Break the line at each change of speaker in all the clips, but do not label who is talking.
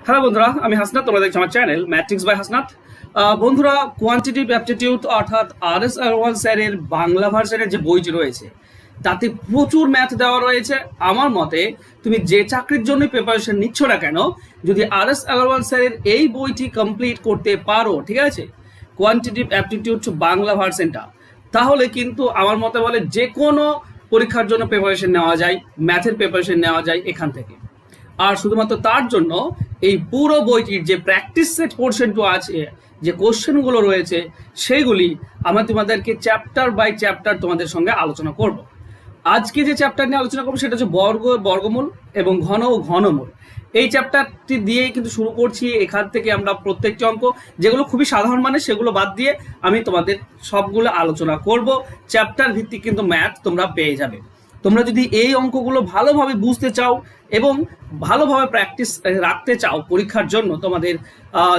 Hello বন্ধুরা, আমি হাসনাত। তোমরা দেখছো আমার চ্যানেল ম্যাট্রিক্স বাই হাসনাত। বন্ধুরা, কোয়ান্টিটিভ অ্যাপটিটিউড অর্থাৎ আর.এস. আগারওয়াল স্যারের বাংলা ভার্সনের যে বইটি রয়েছে তাতে প্রচুর ম্যাথ দেওয়া রয়েছে। আমার মতে তুমি যে চাকরির জন্য প্রিপারেশন নিচ্ছ না কেন, যদি আর.এস. আগারওয়াল স্যারের এই বইটি কমপ্লিট করতে পারো, ঠিক আছে, কোয়ান্টিটিভ অ্যাপটিটিউড বাংলা ভার্সনটা, তাহলে কিন্তু আমার মতে বলে যে কোনো পরীক্ষার জন্য প্রিপারেশন নেওয়া যায়, ম্যাথের প্রিপারেশন নেওয়া যায় এখান থেকে। আর শুধুমাত্র তার জন্য এই পুরো বইটির যে প্র্যাকটিস সেট পোর্শনটু আছে, যে কোশ্চেনগুলো রয়েছে, সেইগুলি আমি তোমাদেরকে চ্যাপ্টার বাই চ্যাপ্টার তোমাদের সঙ্গে আলোচনা করব। আজকে যে চ্যাপ্টার নিয়ে আলোচনা করবো সেটা হচ্ছে বর্গমূল এবং ঘন ও ঘনমূল। এই চ্যাপ্টারটি দিয়েই কিন্তু শুরু করছি। এখান থেকে আমরা প্রত্যেকটি অঙ্ক যেগুলো খুবই সাধারণ মানে সেগুলো বাদ দিয়ে আমি তোমাদের সবগুলো আলোচনা করব। চ্যাপ্টার ভিত্তিক কিন্তু ম্যাথ তোমরা পেয়ে যাবে। তোমরা যদি এই অঙ্কগুলো ভালোভাবে বুঝতে চাও এবং ভালোভাবে প্র্যাকটিস রাখতে চাও পরীক্ষার জন্য, তোমাদের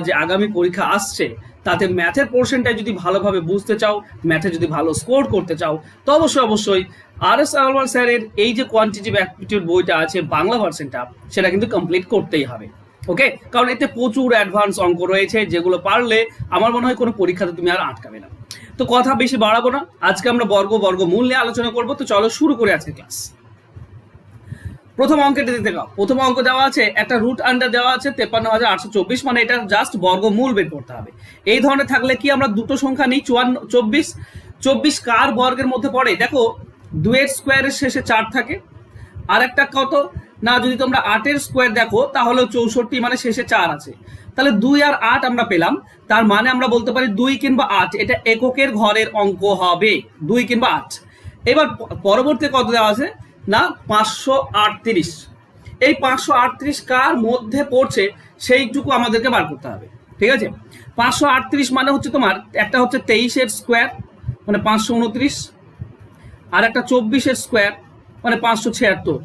যে আগামী পরীক্ষা আসছে তাতে ম্যাথের পোর্শনটা যদি ভালোভাবে বুঝতে চাও, ম্যাথে যদি ভালো স্কোর করতে চাও, তো অবশ্যই আর.এস. আগারওয়াল স্যারের এই যে কোয়ান্টিটিভ অ্যাপটিটিউড বইটা আছে বাংলা ভার্সনটা, সেটা কিন্তু কমপ্লিট করতেই হবে। ওকে, কারণ এতে প্রচুর অ্যাডভান্স অঙ্ক রয়েছে যেগুলো পারলে আমার মনে হয় কোনো পরীক্ষাতে তুমি আর আটকাবে না। তো কথা বেশি বাড়াবো না, আজকে আমরা বর্গমূল নিয়ে আলোচনা করবো। তো চলো শুরু করে আজকে ক্লাস। প্রথম অঙ্কটি দিতে গাও। প্রথম অঙ্ক দেওয়া আছে, একটা রুট আন্ডার দেওয়া আছে 53,824, মানে এটা জাস্ট বর্গমূল বের করতে হবে। এই ধরনের থাকলে কি আমরা দুটো সংখ্যা নিই, 24 কার বর্গের মধ্যে পড়ে? দেখো, 2 এর স্কোয়ারের শেষে 4 থাকে। আর একটা কত না, যদি তোমরা 8 এর স্কোয়ার দেখো তাহলে 64, মানে শেষে 4 আছে। তাহলে 2 আর 8 আমরা পেলাম। তার মানে আমরা বলতে পারি 2 কিংবা 8, এটা এককের ঘরের অঙ্ক হবে, 2 কিংবা 8। এবার পরবর্তী কত দেওয়া আছে না, 538। এই 538 কার মধ্যে পড়ছে সেইটুকু আমাদেরকে বার করতে হবে, ঠিক আছে। 538 মানে হচ্ছে তোমার একটা হচ্ছে 23 এর স্কোয়ার, মানে 529, আর একটা 24 এর স্কোয়ার, মানে 576,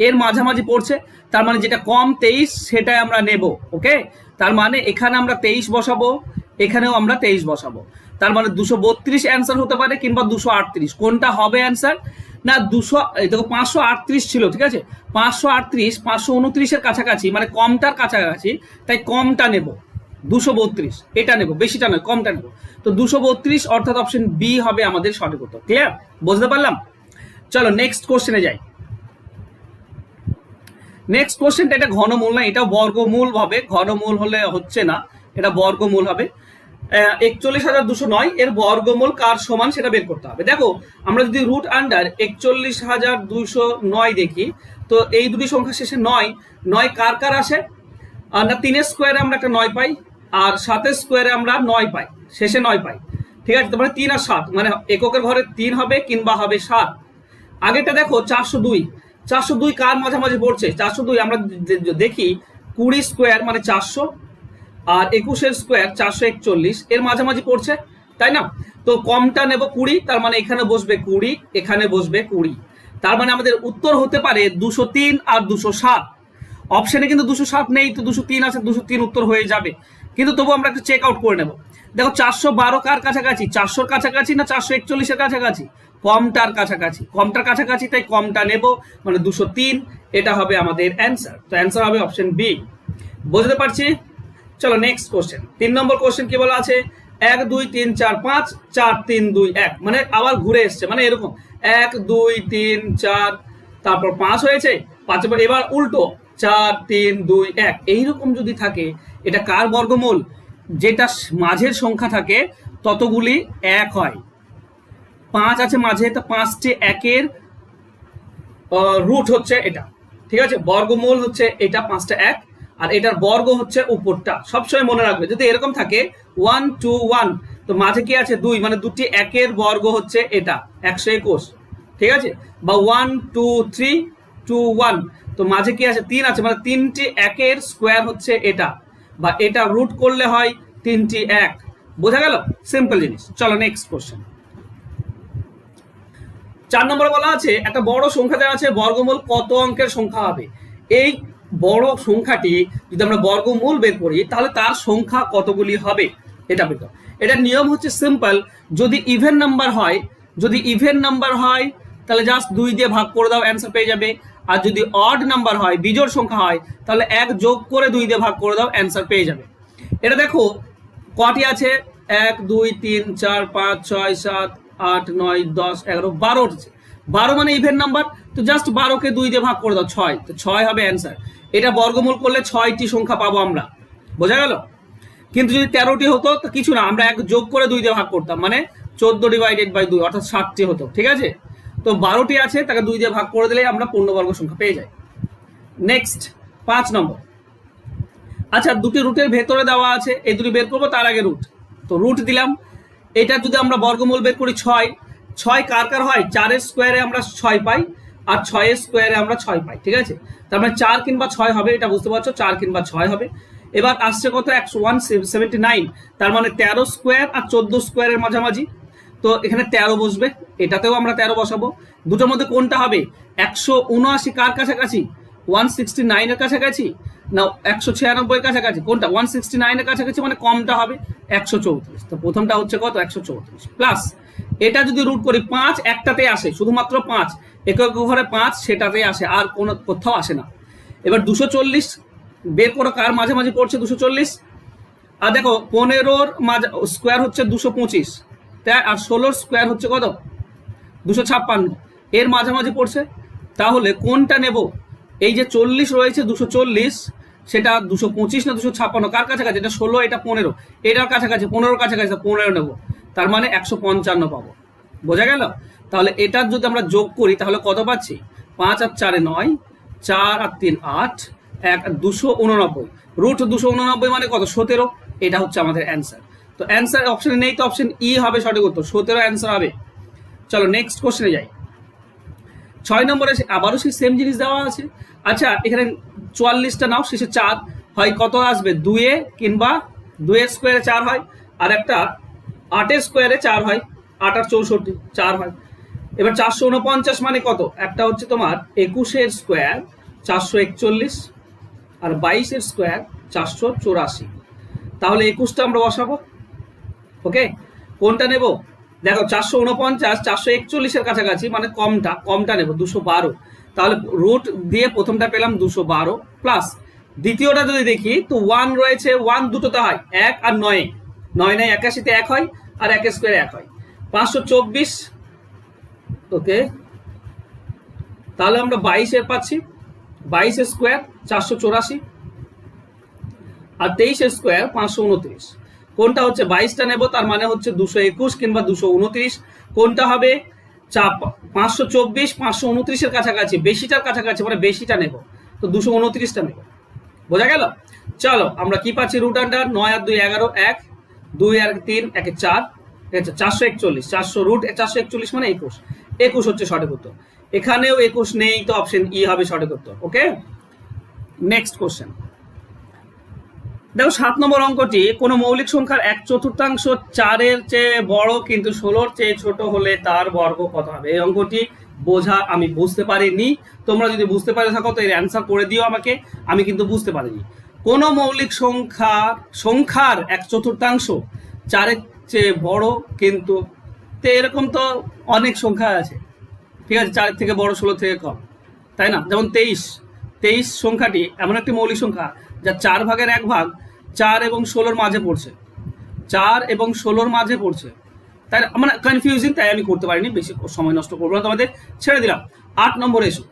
এর মাঝামাঝি পড়ছে। তার মানে যেটা কম 23 সেটাই আমরা নেব। ওকে, তার মানে এখানে আমরা 23 বসাবো, এখানেও আমরা 23 বসাবো। তার মানে 232 অ্যান্সার হতে পারে কিংবা 238। কোনটা হবে অ্যান্সার না, 538 ছিল, ঠিক আছে। 538 529 এর কাছাকাছি, মানে কমটার কাছাকাছি, তাই কমটা নেব। 232 এটা নেব, বেশিটা নয়, কমটা নেব। তো 232 অর্থাৎ অপশন বি হবে আমাদের সঠিক উত্তর। ক্লিয়ার, বুঝতে পারলাম? চলো নেক্সট কোশ্চেনে যাই। নেক্সট কোশ্চেনটা, এটা ঘনমূল না, এটা বর্গমূল হবে। ঘনমূল হলে হচ্ছে না, এটা বর্গমূল হবে। 41,209 এর বর্গমূল কার সমান সেটা বের করতে হবে। দেখো, আমরা যদি রুট আন্ডার 41,209 দেখি, তো এই দুটি সংখ্যা শেষে 9 কার কার আসে না, 3 এর স্কোয়ারে আমরা একটা 9 পাই, আর 7 এর স্কোয়ারে আমরা 9 পাই, শেষে 9 পাই, ঠিক আছে। তারপরে 3 আর 7, মানে এককের ঘরে 3 হবে কিংবা হবে 7। আগেরটা দেখো 402 কার মাঝামাঝি পড়ছে? 402 আমরা দেখি 20 স্কোয়ার মানে 400, আর 21 এর স্কোয়ার 441, এর মাঝামাঝি পড়ছে, তাই না? তো কমটা নেব 20, তার মানে এখানে বসবে 20, এখানে বসবে 20। তার মানে আমাদের উত্তর হতে পারে 203 আর 207। অপশনে কিন্তু 207 নেই, তো 203 আছে, 203 উত্তর হয়ে যাবে। কিন্তু তবু আমরা একটু চেক আউট করে নেব। দেখো, 412 কার কাছাকাছি? 400-র কাছাকাছি না 441 এর কাছাকাছি? কমটার কাছাকাছি, তাই কমটা নেব, মানে 203। এটা হবে আমাদের অ্যান্সার। তো অ্যান্সার হবে অপশন বি। বুঝতে পারছি? চলো নেক্সট কোশ্চেন। 3 নম্বর কোশ্চেন কি বলা আছে? 1 2 3 4 5 4 3 2 1, মানে আবার ঘুরে এসছে, মানে এরকম 1 2 3 4, তারপর 5 হয়েছে, 5 এবার উল্টো 4 3 2 1, এইরকম যদি থাকে এটা কার বর্গমূল? যেটা মাঝের সংখ্যা থাকে ততগুলি 1 হয়। 5 আছে মাঝে, তো 5টি 1-এর রুট হচ্ছে এটা, ঠিক আছে। বর্গমূল হচ্ছে এটা, 5টা 1, আর এটার বর্গ হচ্ছে উপরটা। সবসময় মনে রাখবে, যদি এরকম থাকে 1 2 1, তো মাঝে কি আছে 2, মানে দুটি 1-এর বর্গ হচ্ছে এটা 121, ঠিক আছে। বা 1 2 3 2 1, তো মাঝে কি আছে 3 আছে, মানে 3টি 1-এর স্কোয়ার হচ্ছে এটা, বা এটা রুট করলে হয় 3টি 1। বোঝা গেল? সিম্পল জিনিস। চলো নেক্সট কোশ্চেন। 4 নম্বরে বলা আছে, একটা বড় সংখ্যা দেওয়া আছে, বর্গমূল কত অঙ্কের সংখ্যা হবে? এই বড় সংখ্যাটি যদি আমরা বর্গমূল বের করি তাহলে তার সংখ্যা কতগুলি হবে এটা বের করো। এটার নিয়ম হচ্ছে সিম্পল, যদি ইভেন নাম্বার হয় তাহলে জাস্ট 2 দিয়ে ভাগ করে দাও, অ্যান্সার পেয়ে যাবে। আর যদি অড নাম্বার হয়, বিজোড় সংখ্যা হয়, তাহলে 1 যোগ করে 2 দিয়ে ভাগ করে দাও, অ্যান্সার পেয়ে যাবে। এটা দেখো কটি আছে, 1 2 3 4 5 6 7 8 9 10 11 12 উঠেছে। 12 মানে ইভেন নাম্বার, তো জাস্ট 12কে 2 দিয়ে ভাগ করে দাও, 6, তো 6 হবে অ্যান্সার। এটা বর্গমূল করলে 6টি সংখ্যা পাবো আমরা, বোঝা গেল? কিন্তু যদি 13টি হতো তো কিছু না, আমরা 1 যোগ করে 2 দিয়ে ভাগ করতাম, মানে 14/2 অর্থাৎ 60টি হতো, ঠিক আছে? তো 12টি আছে, তাকে 2 দিয়ে ভাগ করে দিলে আমরা পূর্ণবর্গ সংখ্যা পেয়ে যাই। নেক্সট 5 নম্বর। আচ্ছা, দুটি রুটের ভেতরে দেওয়া আছে, এই দুটি বের করবো, তার আগে রুট। তো রুট দিলাম, এটা যদি আমরা বর্গমূল বের করি 6, 6 কার কার হয়, 4 স্কোয়ারে আমরা 6 পাই, আর 6 স্কোয়ারে আমরা 6 পাই, ঠিক আছে? তার মানে 4 কিংবা 6 হবে, এটা বুঝতে পারছো, 4 কিংবা 6 হবে। এবার আসছে কত, 179, তার মানে 13 স্কোয়ার আর 14 স্কোয়ারের মাঝামাঝি, তো এখানে 13 বসবে, এটাতেও আমরা 13 বসাবো। দুটোর মধ্যে কোনটা হবে, 179 কার কাছাকাছি, 169 এর কাছাকাছি, না 196 এর কাছাকাছি? কোনটা, 169 এর কাছাকাছি, মানে কমটা হবে 134। তো প্রথমটা হচ্ছে কত, 134 প্লাস এটা যদি রুট করি 5, একটাতে আসে, শুধুমাত্র 5, একক ঘরে 5, সেটাতেই আসে, আর কোনো কোথাও আসে না। এবার 240 বের করো, কার মাঝামাঝি পড়ছে 240, আর দেখো 15 স্কোয়ার হচ্ছে 225, তাই, আর 16 স্কোয়ার হচ্ছে কত, 256, এর মাঝামাঝি পড়ছে। তাহলে কোনটা নেব, এই যে 40 রয়েছে 240, সেটা 225 না 256, কার কাছাকাছি, এটা 16, এটা 15, এটার কাছাকাছি, 15 কাছাকাছি, 15 নেব, তার মানে 155 পাবো, বোঝা গেল? তাহলে এটার যদি আমরা যোগ করি তাহলে কত পাচ্ছি, 5 আর 4 9, 4 আর 3 8, 1 289, রুট 289 মানে কত, 17, এটা হচ্ছে আমাদের অ্যান্সার। তো অ্যান্সার অপশনে নেই, তো অপশন ই হবে সঠিক উত্তর, 17 অ্যান্সার হবে। চলো নেক্সট কোশ্চেনে যাই। 6 নম্বরে আবারও সেই সেম জিনিস দেওয়া আছে। আচ্ছা, এখানে 44টা নাও, শেষে 4 হয়, কত আসবে, 2 কিংবা 2 স্কোয়ারে 4 হয়, আর একটা 8 স্কোয়ারে 4 হয়, 8 আর 64 4 হয়। এবার 449 মানে কত, একটা হচ্ছে তোমার 21 স্কোয়ার 441, আর 22 স্কোয়ার 484, তাহলে 21টা আমরা বসাবো, ওকে? কোনটা নেব, দেখো 449 441 কাছাকাছি, মানে কমটা নেব, 212, তাহলে রুট দিয়ে প্রথমটা পেলাম 212 প্লাস দ্বিতীয়টা যদি দেখি তো 1 রয়েছে, 1 দুটোতে হয়, 1 আর 9, 9 81তে 1 হয়, আর 1 স্কোয়ারে 1 হয়, 524, ওকে? তাহলে আমরা 22 পাচ্ছি, 22 স্কোয়ার 484, আর 23 স্কোয়ার 529, কোনটা হচ্ছে, 22টা নেব, তার মানে হচ্ছে 221 কিংবা 229, কোনটা হবে, 524 529 কাছাকাছি, বেশিটার কাছাকাছি, মানে বেশিটা নেব, তো 229টা নেব, বোঝা গেল? চলো আমরা কি পাচ্ছি, রুট আন্ডার 9 আর 2 11, 1 2 আর 3 1 4, 441, 400 রুট 441 মানে 21 হচ্ছে সঠিক উত্তর। এখানেও 21 নেই, তো অপশন ই হবে সঠিক উত্তর, ওকে? নেক্সট কোশ্চেন দেখো, 7 নম্বর অঙ্কটি, কোন মৌলিক সংখ্যার 1/4 4-এর চেয়ে বড় কিন্তু 16-র চেয়ে ছোট হলে তার বর্গ কত হবে। এই অঙ্কটি বোঝা আমি বুঝতে পারিনি, তোমরা যদি বুঝতে পারে থাকো তো এর অ্যান্সার করে দিও আমাকে, আমি কিন্তু বুঝতে পারিনি। কোন মৌলিক সংখ্যার 1/4 4-এর চেয়ে বড় কিন্তু, তো এরকম তো অনেক সংখ্যা আছে, ঠিক আছে, 4 থেকে বড় 16 থেকে কম, তাই না? যেমন 23 সংখ্যাটি এমন একটি মৌলিক সংখ্যা যা 4 ভাগের 1 ভাগ 4 এবং 16-র মাঝে পড়ছে, 4 এবং 16-র মাঝে পড়ছে, তাই মানে কনফিউজিং, তাই আমি করতে পারিনি, বেশি সময় নষ্ট করবো না, তোমাদের ছেড়ে দিলাম। 8 নম্বরে এসো।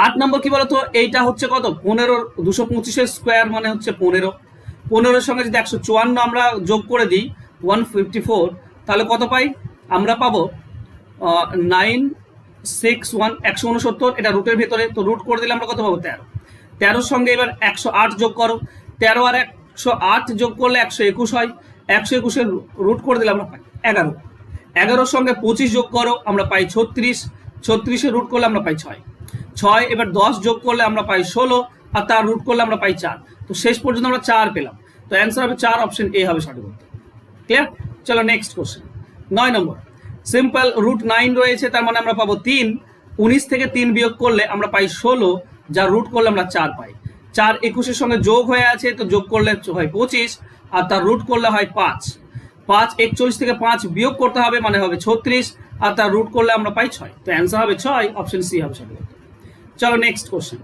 8 নম্বর কি বলতো, এইটা হচ্ছে কত, 15, 225 স্কোয়ার মানে হচ্ছে 15 সঙ্গে যদি 154 আমরা যোগ করে দিই 154, তাহলে কত পাই, আমরা পাবো 961 169, এটা রুটের ভেতরে, তো রুট করে দিলে আমরা কত পাবো, 13 সঙ্গে এবার 108 যোগ করো, 13 আর 108 যোগ করলে 121 হয়, 121-এর রুট করে দিলে আমরা পাই 11, 11 সঙ্গে 25 যোগ করো, আমরা পাই 36, 36-এর রুট করলে আমরা পাই 6, এবার 10 যোগ করলে আমরা পাই 16, আর তার রুট করলে আমরা পাই 4, তো শেষ পর্যন্ত আমরা 4 পেলাম, তো অ্যান্সার হবে 4, অপশন এ হবে সঠিক উত্তর, ক্লিয়ার? চলো নেক্সট কোশ্চেন। 9 নম্বর, সিম্পল রুট 9 রয়েছে, তার মানে আমরা পাবো 3, 19 থেকে 3 বিয়োগ করলে আমরা পাই 16, যা রুট করলে আমরা 4 পাই, 4 21-এর সঙ্গে যোগ হয়ে আছে, তো যোগ করলে হয় 25, আর তার রুট করলে হয় 5, 5 41 থেকে 5 বিয়োগ করতে হবে, মানে হবে 36, আর তার রুট করলে আমরা পাই 6, তো অ্যান্সার হবে 6, অপশন সি হবে সঠিক উত্তর। চলো নেক্সট কোশ্চেন।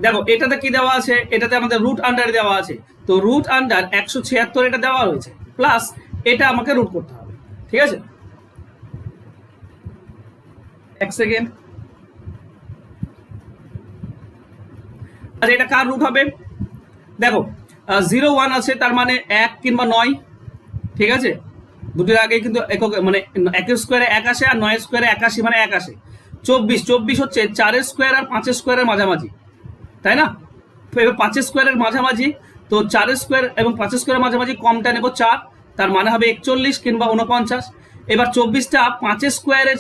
দেখো এটাতে কি দেওয়া আছে, এটাতে আমাদের রুট আন্ডার দেওয়া আছে, তো রুট আন্ডার 176 এটা দেওয়া রয়েছে, প্লাস এটা আমাকে রুট করতে হবে, ঠিক আছে। এক সেকেন্ড। আচ্ছা এটা কার রুট হবে, দেখো 0 1 আছে, তার মানে 1 কিংবা 9, ঠিক আছে। দুটির আগে কিন্তু একক মানে 1 স্কোয়ারে 1 আসে, আর 9 স্কোয়ারে 81 মানে 1 আসে। 24 হচ্ছে 4 স্কোয়ার আর 5 স্কোয়ারের মাঝামাঝি, তাই না। এবার 5 স্কোয়ারের মাঝামাঝি, তো 4 স্কোয়ার এবং 5 স্কোয়ারের মাঝামাঝি কমটা নেব 4, তার মানে হবে 41 কিংবা 49। এবার 24টা 5 স্কোয়ারের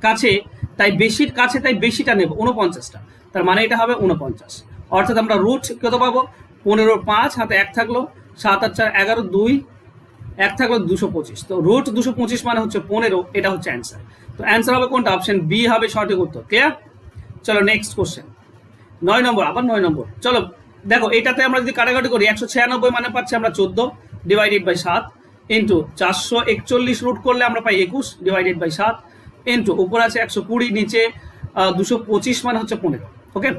কাছে, তাই বেশির কাছে, তাই বেশিটা নেব 49টা, তার মানে এটা হবে 49। অর্থাৎ আমরা রুট কত পাবো, 15 5 হাতে 1 থাকলো, 7 আর 4 11, 2 1 থাকলো 225, তো রুট 225 মানে হচ্ছে 15, এটা হচ্ছে অ্যান্সার। তো অ্যান্সার হবে কোনটা, অপশন বি হবে সঠিক উত্তর। ক্লিয়ার। চলো নেক্সট কোশ্চেন, 9 নম্বর, আবার 9 নম্বর। চলো দেখো এটাতে আমরা যদি কাটাকাটি করি, 196 মানে পাচ্ছি আমরা 14 ডিভাইডেড বাই 7 ইন্টু 441 রুট করলে আমরা পাই 21 ডিভাইডেড বাই 7 ইন্টু উপর আছে 120, নিচে 225 মানে হচ্ছে 15। ওকে,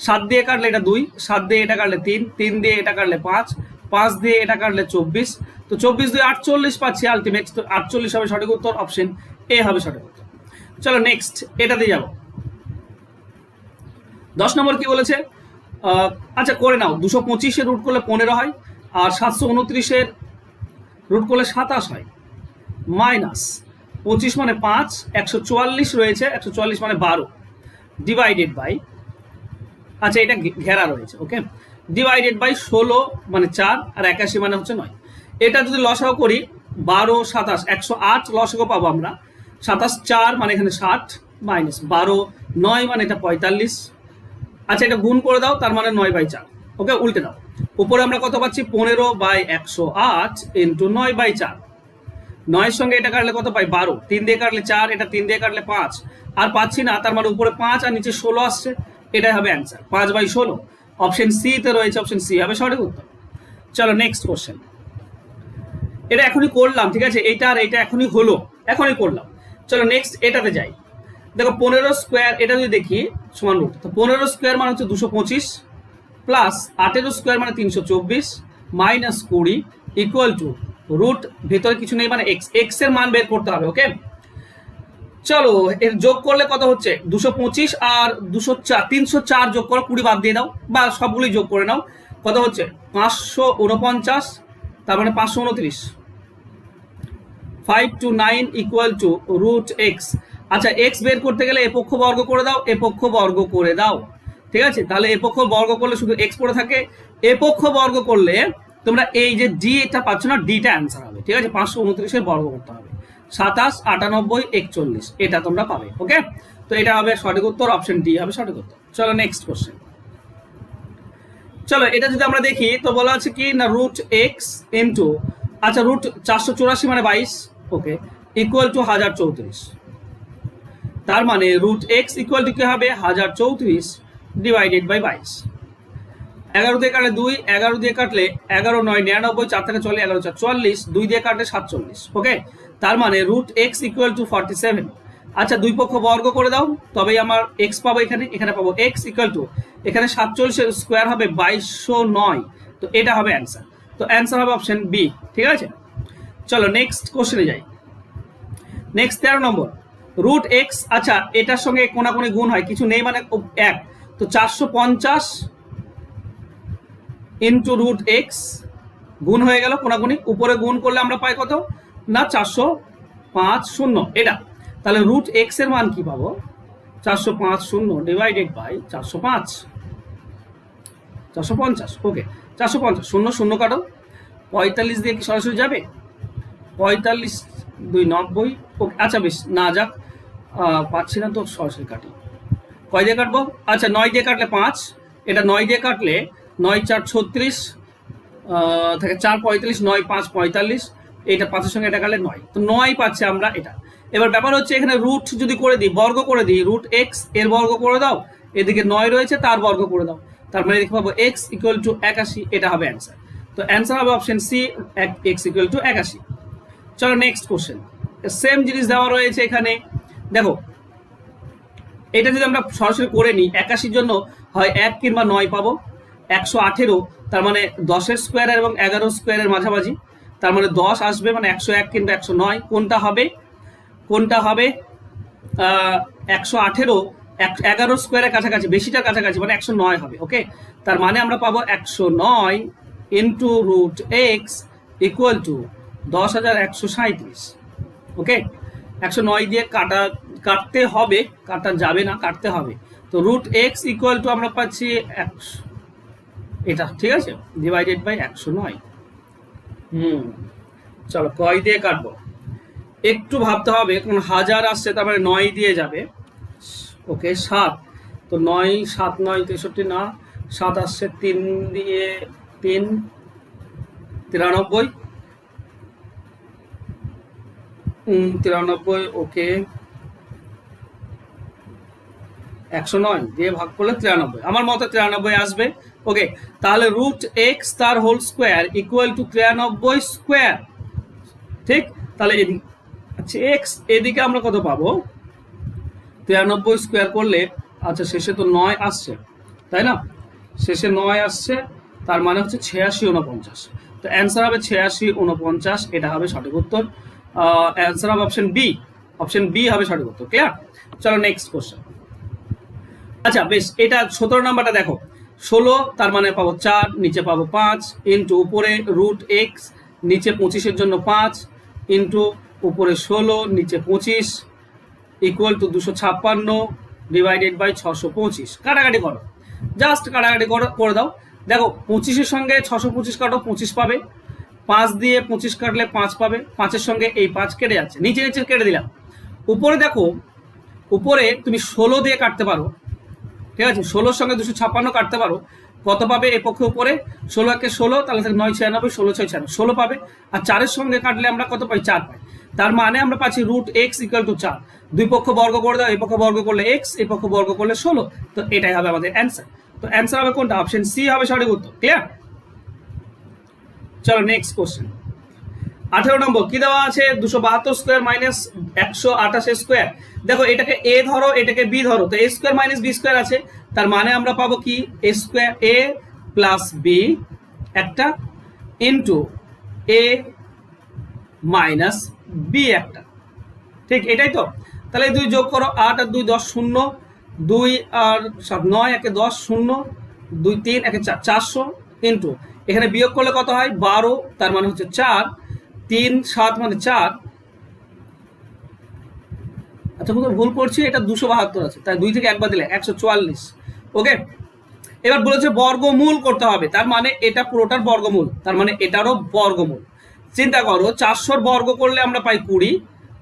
7 দিয়ে কাটলে এটা 2, 7 দিয়ে এটা কাটলে 3, 3 দিয়ে এটা কাটলে 5, 5 দিয়ে এটা কাটলে 24, তো 24 দিয়ে 48 পাচ্ছি আলটিমেট, তো 48 হবে সঠিক উত্তর, অপশন এ হবে সঠিক উত্তর। চলো নেক্সট এটাতে যাব। 10 নম্বর কি বলেছে, আচ্ছা করে নাও, 225-এর রুট করলে 15 হয়, আর 729-এর রুট করলে 27 হয়, মাইনাস 25 মানে 5, 144 রয়েছে, 144 মানে 12 ডিভাইডেড বাই, আচ্ছা এটা ঘেরা রয়েছে, ওকে, ডিভাইডেড বাই 16 মানে 4, আর 81 মানে হচ্ছে 9। এটা যদি লসাগু করি 12 27 108 লসাগু পাবো আমরা, 27 4 মানে এখানে 60, মাইনাস 12 9 মানে এটা 45। আচ্ছা এটা গুণ করে দাও, তার মানে 9/4, ওকে উল্টে দাও। উপরে আমরা কত পাচ্ছি, 15/108 ইন্টু 9/4, 9-এর সঙ্গে এটা কাটলে কত পাই 12, 3 দিয়ে কাটলে 4, এটা 3 দিয়ে কাটলে 5, আর পাচ্ছি না, তার মানে উপরে 5 আর নিচে 16 আসছে, এটাই হবে অ্যান্সার 5/16, অপশন সি তে রয়েছে, অপশন সি হবে সঠিক উত্তর। চলো নেক্সট কোশ্চেন, এটা এখনই করলাম, ঠিক আছে, এইটা আর এইটা এখনই হলো, এখনই করলাম। চলো নেক্সট এটাতে যাই। দেখো 15 স্কোয়ার, এটা যদি দেখি সমান রুট, তো 15 স্কোয়ার মানে হচ্ছে 225, প্লাস 18 স্কোয়ার মানে 324, মাইনাস 20 ইকুয়াল টু রুট, ভেতরে কিছু নেই মানে এক্স, এক্স এর মান বের করতে হবে। ওকে চলো এর যোগ করলে কত হচ্ছে, 225 আর 204, 304 যোগ করো, 20 বাদ দিয়ে দাও, বা সবগুলি যোগ করে নাও, কত হচ্ছে 549, তার মানে 529, 529 ইকুয়াল টু রুট এক্স। আচ্ছা এক্স বের করতে গেলে এ পক্ষ বর্গ করে দাও, এ পক্ষ বর্গ করে দাও, ঠিক আছে। তাহলে এ পক্ষ বর্গ করলে শুধু এক্স পড়ে থাকে, এ পক্ষ বর্গ করলে তোমরা এই যে ডি এটা পাচ্ছ না, ডিটা অ্যান্সার হবে, ঠিক আছে। 529-এর বর্গ করতে হবে, 27 98 41, এটা তোমরা পাবে। ওকে, তো এটা হবে সঠিক উত্তর, অপশন ডি হবে সঠিক উত্তর। চলো নেক্সট কোশ্চেন। চলো এটা যদি আমরা দেখি, তো বলা আছে কি না, রুট এক্স ইন্টু, আচ্ছা রুট 484 মানে 22, ওকে, ইকুয়াল টু 1034, তার মানে রুট এক্স ইকুয়াল টু কি হবে 1034 ডিভাইডেড বাই 22। 11 দিয়ে কাটলে 2, 11 দিয়ে কাটলে 11 9 99, 4 থেকে চলে 11 4 44, 2 দিয়ে কাটলে 47, ওকে, তার মানে রুট এক্স ইকুয়াল টু 47। আচ্ছা দুই পক্ষ বর্গ করে দাও, তবেই আমার এক্স পাবো, এখানে এখানে পাবো এক্স ইকুয়াল টু, এখানে 47 স্কোয়ার হবে 2209, তো এটা হবে অ্যান্সার, তো অ্যান্সার হবে অপশন বি, ঠিক আছে। চলো নেক্সট কোশ্চেনে যাই। নেক্সট 13 নম্বর, রুট এক্স, আচ্ছা এটার সঙ্গে কোনাকুনি গুণ হয়, কিছু নেই মানে 1, তো 450 ইন্টু রুট এক্স গুণ হয়ে গেল কোনাকুনি, উপরে গুণ করলে আমরা পাই কত না 450 এটা, তাহলে রুট এক্স এর মান কি পাবো, 450 ডিভাইডেড বাই 450, ওকে 450, 0 0 কাটো, 45 দিয়ে কি সরাসরি যাবে, 45 2 90, ওকে আচ্ছা বেশ না যাক, পাচ্ছি না তো সরাসরি কাটি, কয় দিয়ে কাটবো, আচ্ছা 9 দিয়ে কাটলে 5, এটা 9 দিয়ে কাটলে 9 4 36 থেকে 4 45, 9 5 45, এটা 5-এর সঙ্গে এটা কাটলে 9, তো 9 পাচ্ছে আমরা এটা। এবার ব্যাপার হচ্ছে এখানে রুট যদি করে দিই, বর্গ করে দিই, রুট এক্স এর বর্গ করে দাও, এদিকে 9 রয়েছে তার বর্গ করে দাও, তার মানে দেখতে পাবো এক্স ইকুয়াল টু 81, এটা হবে অ্যান্সার, তো অ্যান্সার হবে option C, X equal to 81। চলো নেক্সট কোশ্চেন। সেম জিনিস দেওয়া রয়েছে এখানে। দেখো এটা যদি আমরা সরাসরি করে নিই, 81 জন্য হয় 1 কিংবা 9 পাবো। 118 তার মানে 10-এর স্কোয়ার এবং 11 স্কোয়ারের মাঝামাঝি, তার মানে 10 আসবে, মানে 101 কিংবা 109 কোনটা হবে? 118 11 স্কোয়ারের কাছাকাছি, বেশিটার কাছাকাছি, মানে 109 হবে। ওকে, তার মানে আমরা পাবো 109 into root X equal to 10,137। Okay, 109 দিয়ে কাটতে হবে, কাটা যাবে না, কাটতে হবে। তো রুট এক্স ইকুয়াল টু আমরা পাচ্ছি 100, এটা ঠিক আছে, ডিভাইডেড বাই 109। চলো কয় দিয়ে কাটবো একটু ভাবতে হবে, কারণ 1000 আসছে, তার মানে 9 দিয়ে যাবে। ওকে 7, তো 9 7 9 63 না, 7 আসছে 3 দিয়ে 3 93, 93। ওকে 109 দিয়ে ভাগ করলে 93, আমার মতে 93 আসবে। ওকে, তাহলে রুট এক্স তার whole square equal to 93 square. ঠিক, তাহলে এদিকে আচ্ছা এক্স, এদিকে আমরা কত পাবো? 93 স্কোয়ার করলে, আচ্ছা শেষে তো 9 আসছে, তাই না? শেষে 9 আসছে, তার মানে হচ্ছে 86 49। তো অ্যান্সার হবে 86 49, এটা হবে সঠিক উত্তর। অ্যান্সার হবে অপশন বি হবে সঠিক উত্তর। ক্লিয়ার? চলো নেক্সট কোশ্চেন। আচ্ছা বেশ, এটা 17 নাম্বারটা দেখো, 16 তার মানে পাবো 4, নিচে পাবো 5 ইন্টু উপরে রুট এক্স, নিচে 25-এর জন্য 5 ইন্টু উপরে 16 নিচে 25 ইকুয়াল টু 256 ডিভাইডেড বাই 625। কাটাকাটি করো, জাস্ট কাটাকাটি করে দাও। দেখো 25-এর সঙ্গে 625 কাটো, 25 পাবে। 5 দিয়ে 25 কাটলে 5 পাবে, 5-এর সঙ্গে এই 5 কেটে যাচ্ছে, নিচে নিচে কেটে দিলাম। উপরে দেখো, উপরে তুমি 16 দিয়ে কাটতে পারো, ঠিক আছে? 16-র সঙ্গে 256 কাটতে পারো, কত পাবে? এ পক্ষে উপরে 16 একে 16, তাহলে 9 96, 16 6 96, 16 পাবে। আর 4-এর সঙ্গে কাটলে আমরা কত পাই? 4 পাই। তার মানে আমরা পাচ্ছি রুট এক্স ইকুয়াল টু 4। দুই পক্ষ বর্গ করে দাও, এই পক্ষ বর্গ করলে এক্স, এই পক্ষ বর্গ করলে 16। তো এটাই হবে আমাদের অ্যান্সার। তো অ্যান্সার হবে কোনটা? অপশন সি হবে সঠিক উত্তর। ক্লিয়ার? চলো নেক্সট কোশ্চেন। 18 নম্বর কি দেওয়া আছে? 272 স্কোয়ার মাইনাস 128 স্কোয়ার। দেখো এটাকে এ ধরো, এটাকে বি ধরো, তো এ স্কোয়ার মাইনাস বি স্কোয়ার আছে, তার মানে আমরা পাবো কি? এ স্কোয়ার এ প্লাস বি একটা ইন্টু এ মাইনাস বি একটা। ঠিক এটাই তো? তাহলে 2 যোগ করো, 8 আর 2 10 0, 2 আর 7 9 একে 10 0, 2 3 একে 4 400 ইন্টু এখানে বিয়োগ করলে কত হয়? 12, তার মানে হচ্ছে 4, 3 7 মানে 4। আচ্ছা ভুল করছি, এটা 272 আছে, তাই 2 থেকে একবার দিলে 144। ওকে, এবার বলেছে বর্গমূল করতে হবে, তার মানে এটা পুরোটার বর্গমূল, তার মানে এটারও বর্গমূল। চিন্তা করো, 400-র বর্গ করলে আমরা পাই 20,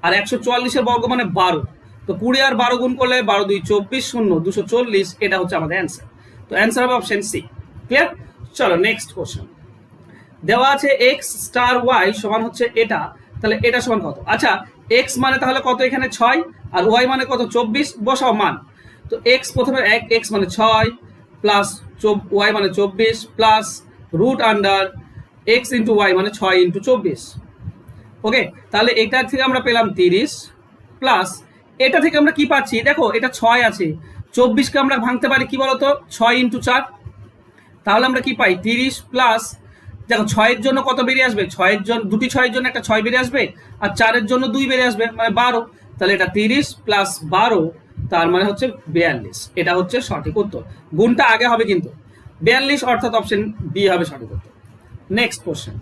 আর 144-এর বর্গ মানে 12। তো 20 আর 12 গুণ করলে 12 2 24 0 240, এটা হচ্ছে আমাদের অ্যান্সার। তো অ্যান্সার হবে অপশন সি। ক্লিয়ার? চলো নেক্সট কোশ্চেন। দেওয়া আছে এক্স স্টার ওয়াই সমান হচ্ছে এটা, তাহলে এটা সমান কত? আচ্ছা এক্স মানে তাহলে কত? এখানে 6, আর ওয়াই মানে কত? 24, বসাও মান। তো এক্স প্রথমে এক্স মানে 6 প্লাস ওয়াই মানে 24 plus root under X into Y মানে 6 ইন্টু 24। ওকে, তাহলে এটা থেকে আমরা পেলাম 30 প্লাস এটা থেকে আমরা কি পাচ্ছি? দেখো এটা 6 আছে, 24কে আমরা ভাঙতে পারি কি বলতো? 6 ইন্টু 4, তাহলে আমরা কি পাই? 30 প্লাস, দেখো 6-এর জন্য কত বেরিয়ে আসবে? 6-এর জন্য দুটি 6-এর জন্য একটা 6 বেরিয়ে আসবে, আর 4-এর জন্য 2 বেরিয়ে আসবে, মানে 12। তাহলে এটা 30 প্লাস 12, তার মানে হচ্ছে 42। এটা হচ্ছে সঠিক উত্তর। গুণটা আগে হবে কিন্তু, 42, অর্থাৎ অপশন বি হবে সঠিক উত্তর। Next question.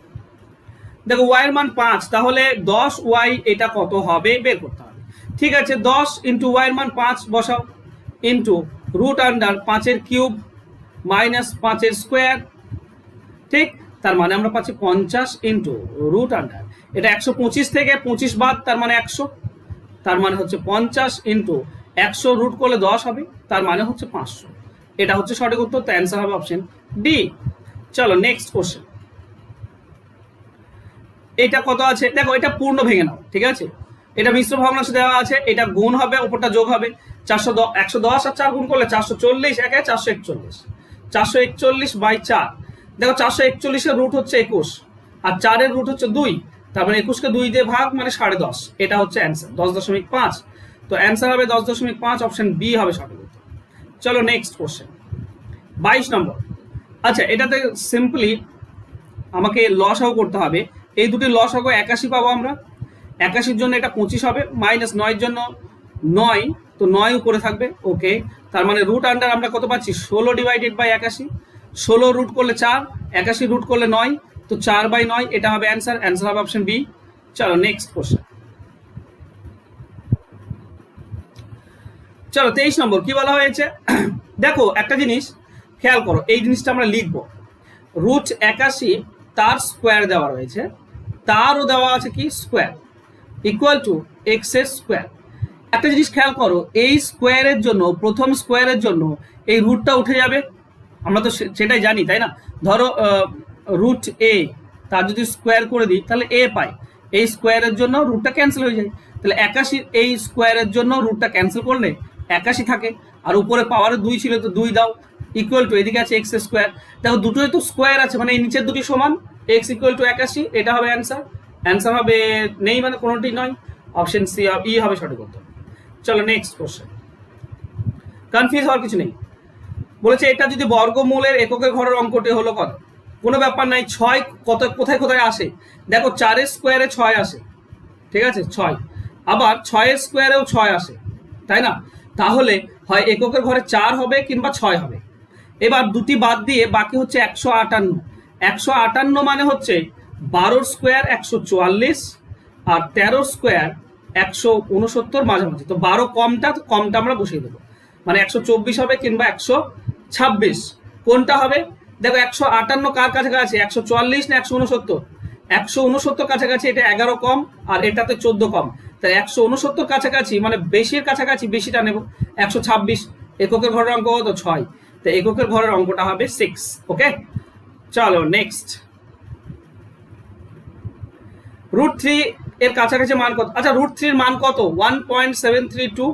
দেখো ওয়াই এর মান 5, তাহলে 10 ওয়াই এটা কত হবে বের করতে হবে। ঠিক আছে, 10 ইন্টু ওয়াই এর মান 5 বসাও ইন্টু রুট আন্ডার 5-এর কিউব মাইনাস 5-এর স্কোয়ার। ঠিক, তার মানে আমরা পাচ্ছি 50 ইন্টু রুট আন্ডার, এটা 125 থেকে 25 বাদ, তার মানে 100, তার মানে হচ্ছে 50 ইন্টু 100 রুট করলে 10 হবে, তার মানে হচ্ছে 500। এটা হচ্ছে সঠিক উত্তর। তো অ্যান্সার হবে অপশন ডি। চলো নেক্সট কোশ্চেন। এটা কত আছে? দেখো এটা পূর্ণ ভেঙে নাও, ঠিক আছে? এটা মিশ্র ভগ্নাংশ দেওয়া আছে, এটা গুণ হবে, উপরটা যোগ হবে। 110 আর 4 গুণ করলে 440, একে 441, 441 বাই 4। দেখো 441-এর রুট হচ্ছে 21, আর 4-এর রুট হচ্ছে 2, তার মানে 21কে 2 দিয়ে ভাগ মানে 10.5, এটা হচ্ছে অ্যান্সার 10.5। তো অ্যান্সার হবে 10.5, অপশন বি হবে সঠিক উত্তর। চলো নেক্সট কোশ্চেন 22 নম্বর। আচ্ছা, এটাতে সিম্পলি আমাকে লসাগু করতে হবে। এই দুটি লসাগু 81 পাবো আমরা। 81-র জন্য এটা 25 হবে, মাইনাস 9-এর জন্য 9, তো 9 উপরে থাকবে। ওকে, তার মানে রুট আন্ডার আমরা কত পাচ্ছি 16 ডিভাইডেড বাই 81। 16 রুট করলে 4, 81 রুট করলে 9, তো 4/9 এটা হবে অ্যান্সার। অ্যান্সার হবে অপশন বি। চলো নেক্সট কোশ্চেন। চলো 23 নম্বর কি বলা হয়েছে দেখো একটা জিনিস খেয়াল করো, এই জিনিসটা আমরা লিখবো। রুট 81 তার স্কোয়ার দেওয়া রয়েছে, তারও দেওয়া আছে কি স্কোয়ার, ইকুয়াল টু এক্স এর স্কোয়ার। একটা জিনিস খেয়াল করো, এই স্কোয়ারের জন্য প্রথম স্কোয়ারের জন্য এই রুটটা উঠে যাবে, আমরা তো সেটাই জানি তাই না। ধরো রুট এ তার যদি স্কোয়ার করে দিই তাহলে এ পাই, এই স্কোয়ারের জন্য রুটটা ক্যান্সেল হয়ে যায়। তাহলে 81 এই স্কোয়ারের জন্য রুটটা ক্যান্সেল করলে 81 থাকে, আর উপরে পাওয়ারে 2 ছিল তো 2 দাও, ইকুয়াল টু এদিকে আছে এক্স স্কোয়ার। দেখো দুটোই তো স্কোয়ার আছে, মানে এই নিচের দুটি সমান, এক্স ইকুয়াল টু 81, এটা হবে অ্যান্সার। অ্যান্সার হবে নেই মানে কোনোটি নয়, অপশন সি ই হবে সঠিক উত্তর। চলো নেক্সট কোশ্চেন। কনফিউজ হওয়ার কিছু নেই, বলেছে এটা যদি বর্গমূলের এককের ঘরের অঙ্কটি হলো কত। কোনো ব্যাপার নাই, 6 কত কোথায় কোথায় আসে দেখো, 4-এর স্কোয়ারে 6 আসে, ঠিক আছে 6, আবার 6-এর স্কোয়ারেও 6 আসে, তাই না। তাহলে হয় এককের ঘরে 4 হবে কিংবা 6 হবে। এবার দুটি বাদ দিয়ে বাকি হচ্ছে 158। 158 মানে হচ্ছে 12-র স্কোয়ার 144 আর 13-র স্কোয়ার 169 মাঝামাঝি। তো 12 কমটা আমরা বসিয়ে দেবো, মানে 124 হবে কিংবা 126, কোনটা হবে দেখো। 158 কার কাছাকাছি, 144 না 169? 169 কাছাকাছি, এটা 11 কম আর এটাতে 14 কম, তাই 169 কাছাকাছি মানে বেশির কাছাকাছি, বেশিটা নেব 126। এককের ঘরের অঙ্ক কত 6, তো এককের ঘরের অঙ্কটা হবে 6। ওকে, চলো নেক্সট। রুট 3 এর কাছাকাছি মান কত? আচ্ছা, রুট 3 এর মান কত 1.732।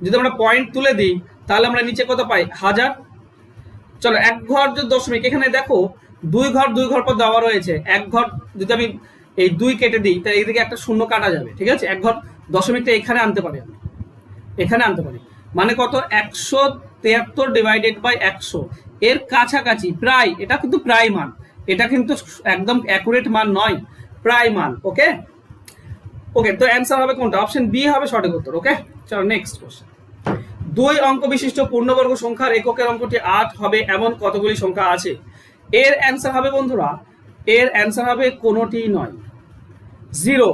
যদি আমরা পয়েন্ট তুলে দিই তাহলে আমরা নিচে কত পাই 1000। চলো এক ঘর যে দশমিক, এখানে দেখো 2 ঘর পর দেওয়া রয়েছে। এক ঘর যদি আমি এই 2 কেটে দিই তাহলে এইদিকে একটা শূন্য কাটা যাবে, ঠিক আছে। এক ঘর দশমিকটা এখানে আনতে পারি, আমি এখানে আনতে পারি, মানে কত 173 ডিভাইডেড বাই 100 এর কাছাকাছি প্রায়। এটা কিন্তু প্রায় মান, এটা কিন্তু একদম অ্যাকুরেট মান নয়, প্রায় মান। ওকে ওকে, তো অ্যান্সার হবে কোনটা, অপশন বি হবে সঠিক উত্তর। ওকে, চলো নেক্সট কোশ্চেন। 2 অঙ্ক বিশিষ্ট পূর্ণবর্গ সংখ্যার এককের অঙ্কটি 8 হবে এমন কতগুলি সংখ্যা আছে? এর অ্যান্সার হবে বন্ধুরা, এর অ্যান্সার হবে কোনোটি নয়, 0।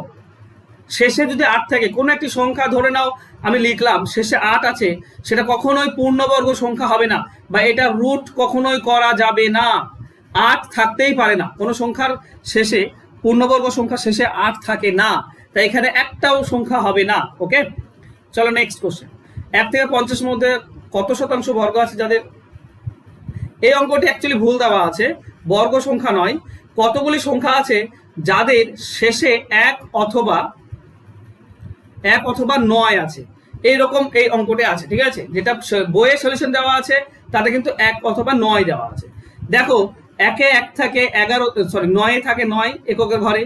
শেষে যদি 8 থাকে, কোনো একটি সংখ্যা ধরে নাও আমি লিখলাম শেষে 8 আছে, সেটা কখনোই পূর্ণবর্গ সংখ্যা হবে না, বা এটা রুট কখনোই করা যাবে না। 8 থাকতেই পারে না, কোনো সংখ্যার শেষে পূর্ণবর্গ সংখ্যা শেষে 8 থাকে না, তাই এখানে একটাও সংখ্যা হবে না। ওকে, চলো নেক্সট কোশ্চেন। 1 থেকে 50 মধ্যে কত শতাংশ বর্গ আছে যাদের? এই অঙ্কটি অ্যাকচুয়ালি ভুল দেওয়া আছে, বর্গ সংখ্যা নয়। কতগুলি সংখ্যা আছে যাদের শেষে 1 অথবা 9 আছে, এইরকম এই অঙ্কটি আছে, ঠিক আছে। যেটা বইয়ে সলিউশন দেওয়া আছে তাতে কিন্তু 1 অথবা 9 দেওয়া আছে। দেখো 1-এ 1 থাকে 9-এ থাকে 9 এককের ঘরে,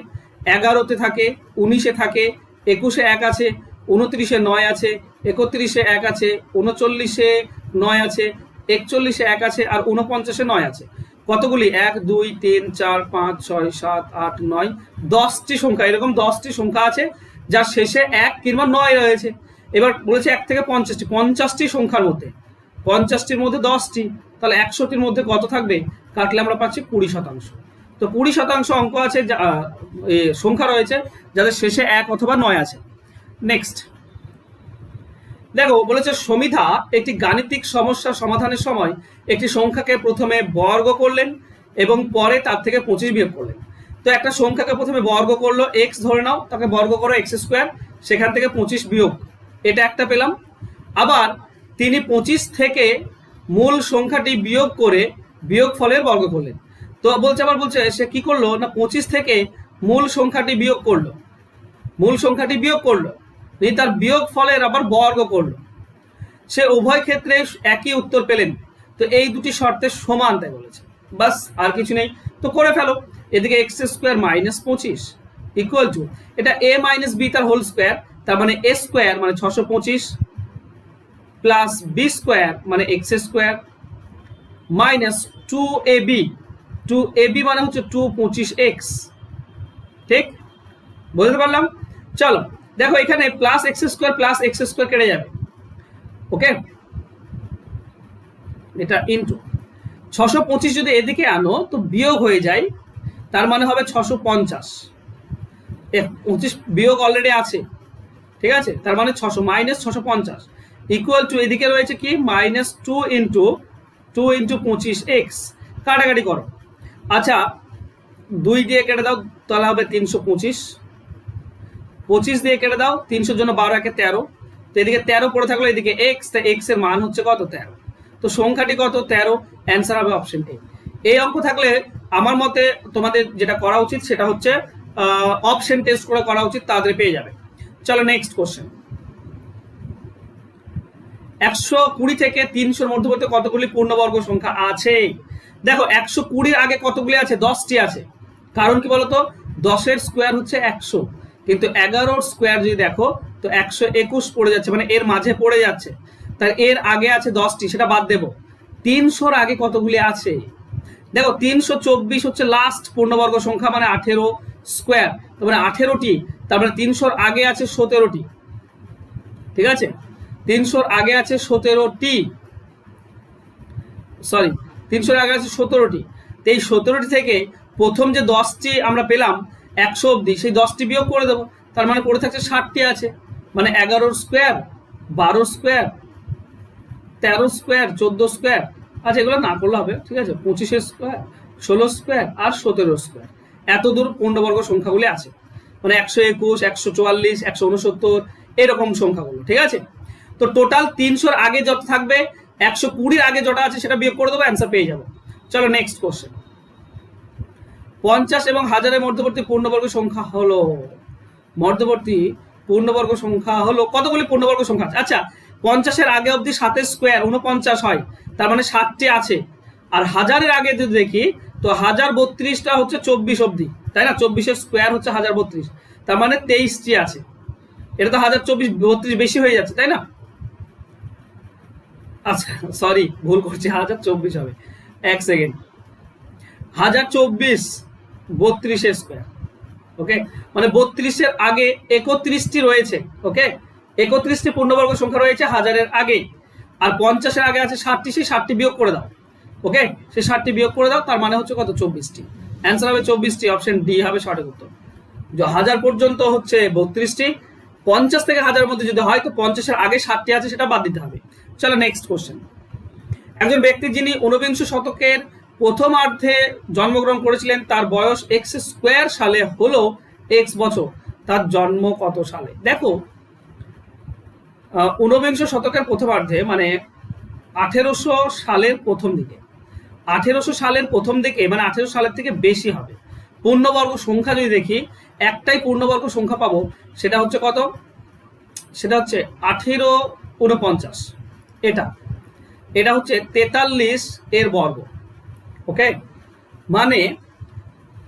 11-তে থাকে, 19-এ থাকে, 21-এ 1 আছে, 29-এ 9 আছে, 31-এ 1 আছে, 39-এ 9 আছে, 41-এ 1 আছে, আর 49-এ 9 আছে। কতগুলি 1 2 3 4 5 6 7 8 9 10টি সংখ্যা, এরকম 10টি সংখ্যা আছে যার শেষে 1 কিংবা 9 রয়েছে। এবার বলেছে 1 থেকে 50টি সংখ্যার মধ্যে, 50টির মধ্যে 10টি, তাহলে 100টির মধ্যে কত থাকবে? কাটলে আমরা পাচ্ছি 20%। তো 20% অঙ্ক আছে, সংখ্যা রয়েছে যাদের শেষে 1 অথবা 9 আছে। নেক্সট দেখো, বলেছে সমিধা একটি গাণিতিক সমস্যা সমাধানের সময় একটি সংখ্যাকে প্রথমে বর্গ করলেন এবং পরে তার থেকে 25 বিয়োগ করলেন। তো একটা সংখ্যাকে প্রথমে বর্গ করলো, এক্স ধরে নাও, তাকে বর্গ করো এক্স স্কোয়ার, সেখান থেকে 25 বিয়োগ, এটা একটা পেলাম। আবার তিনি 25 থেকে মূল সংখ্যাটি বিয়োগ করে বিয়োগ ফলের বর্গ করলেন। তো বলছে সে কি করলো না, 25 থেকে মূল সংখ্যাটি বিয়োগ করলো, তার বিয়োগ ফলের আবার বর্গ করলো। সে উভয় ক্ষেত্রে একই উত্তর পেলেন। তো এই দুটি শর্তের সমান তাই বলেছে, বাস আর কিছু নেই। তো করে ফেলো, এদিকে x square minus 25 equal to এটা a মাইনাস বি তার হোল স্কোয়ার, তার মানে a স্কোয়ার মানে 625 প্লাস বি স্কোয়ার মানে এক্স স্কোয়ার মাইনাস 2ab মানে হচ্ছে 225x। ঠিক, বুঝতে পারলাম? চলো দেখো এখানে প্লাস এক্স স্কোয়ার কেটে যাবে, ওকে, এটা ইনটু 625 যদি এদিকে আনো তো বিয়োগ হয়ে যায়, তার মানে হবে 650, 25 বিয়োগ অলরেডি আছে, ঠিক আছে, তার মানে 600 মাইনাস 650 ইকুয়াল টু এদিকে রয়েছে কি মাইনাস 2 ইন্টু 25x। কাটাকাটি করো, আচ্ছা 2 দিয়ে কেটে দাও তাহলে হবে 325, 25 দিয়ে কেটে দাও, 300 জন্য 12 একে 13, তো এদিকে 13 পড়ে থাকলো, এদিকে x, তো x এর মান হচ্ছে কত 13, তো সংখ্যাটি কত 13, অ্যান্সার হবে অপশন এ। এই অঙ্ক থাকলে আমার মতে তোমাদের যেটা করা উচিত সেটা হচ্ছে অপশন টেস্ট করে করা উচিত, তাড়াতাড়ি পেয়ে যাবে। চলো নেক্সট কোশ্চেন। 120 থেকে 300 মধ্যবর্তী কতগুলি পূর্ণবর্গ সংখ্যা আছে? দেখো 120 আগে কতগুলি আছে? 10টি আছে। কারণ কি বলতো, 10-এর স্কোয়ার হচ্ছে 100, কিন্তু 11-র স্কোয়ার যদি দেখো তো 121 পড়ে যাচ্ছে, মানে এর মাঝে পড়ে যাচ্ছে, তার এর আগে আছে 10টি, সেটা বাদ দেব। 300-র আগে কতগুলি আছে? দেখো 324 হচ্ছে লাস্ট পূর্ণবর্গ সংখ্যা, মানে 18 স্কোয়ার, তার মানে 18টি, তার মানে 300-র আগে আছে 17টি, ঠিক আছে, 300-র আগে আছে 17টি, সরি 300-র আগে আছে 17টি। তো এই 17টি থেকে প্রথম যে 10টি আমরা পেলাম 100 অব্দি, সেই 10টি বিয়োগ করে দেবো, তার মানে পড়ে থাকছে 60টি আছে, মানে 11-র স্কোয়ার, 12 স্কোয়ার, 13 স্কোয়ার, 14 স্কোয়ার, আচ্ছা এগুলো না করলে হবে, ঠিক আছে, 25 স্কোয়ার, 16 স্কোয়ার আর 17 স্কোয়ার, এত দূর পূর্ণবর্গ সংখ্যাগুলি আছে, মানে 121, 144, 169 এরকম সংখ্যাগুলো, ঠিক আছে। তো টোটাল 300-র আগে যত থাকবে, 120-র আগে যেটা আছে সেটা বিয়োগ করে দেবো, অ্যান্সার পেয়ে যাবো। চলো নেক্সট কোশ্চেন। 50 এবং 1000-এর মধ্যবর্তী পূর্ণবর্গ সংখ্যা হলো, মধ্যবর্তী পূর্ণবর্গ সংখ্যা হলো কতগুলি পূর্ণবর্গ সংখ্যা আছে? আচ্ছা 50-এর আগে অবধি 7-এর স্কোয়ার 49 হয়, তার মানে 7টি আছে, আর 1000-এর আগে যদি দেখি তো 1032টা হচ্ছে 24 অবধি, তাই না, 24-এর স্কোয়ার হচ্ছে 1032, তার মানে 23টি আছে, এটা তো 1024 32 বেশি হয়ে যাচ্ছে, তাই না? আচ্ছা সরি ভুল করছি, 1024 হবে, এক সেকেন্ড, 1024 32-এর স্কোয়ার, ওকে, মানে 32-এর আগে 31টি রয়েছে, ওকে, 31টি পূর্ণবর্গ সংখ্যা রয়েছে 1000-এর আগে, আর 50-এর আগে আছে 60টি, সেই 60টি বিয়োগ করে দাও, ওকে, সেই 60টি বিয়োগ করে দাও, তার মানে হচ্ছে কত 24টি, অ্যান্সার হবে 24টি, অপশন ডি হবে সঠিক উত্তর। 1000 পর্যন্ত হচ্ছে 32টি, 50 থেকে 1000-এর মধ্যে যদি হয় তো 50-এর আগে 60টি আছে, সেটা বাদ দিতে হবে। চলো নেক্সট কোশ্চেন। একজন ব্যক্তি যিনি ঊনবিংশ শতকের প্রথমার্ধে জন্মগ্রহণ করেছিলেন, তার বয়স এক্স স্কোয়ার সালে হলো এক্স বছর, তার জন্ম কত সালে? দেখো ঊনবিংশ শতকের প্রথমার্ধে মানে 1800 সালের প্রথম দিকে, 1800 সালের প্রথম দিকে মানে 1800 সালের থেকে বেশি হবে। পূর্ণবর্গ সংখ্যা যদি দেখি, একটাই পূর্ণবর্গ সংখ্যা পাবো, সেটা হচ্ছে কত, সেটা হচ্ছে 1849, এটা হচ্ছে 43 এর বর্গ, ওকে, মানে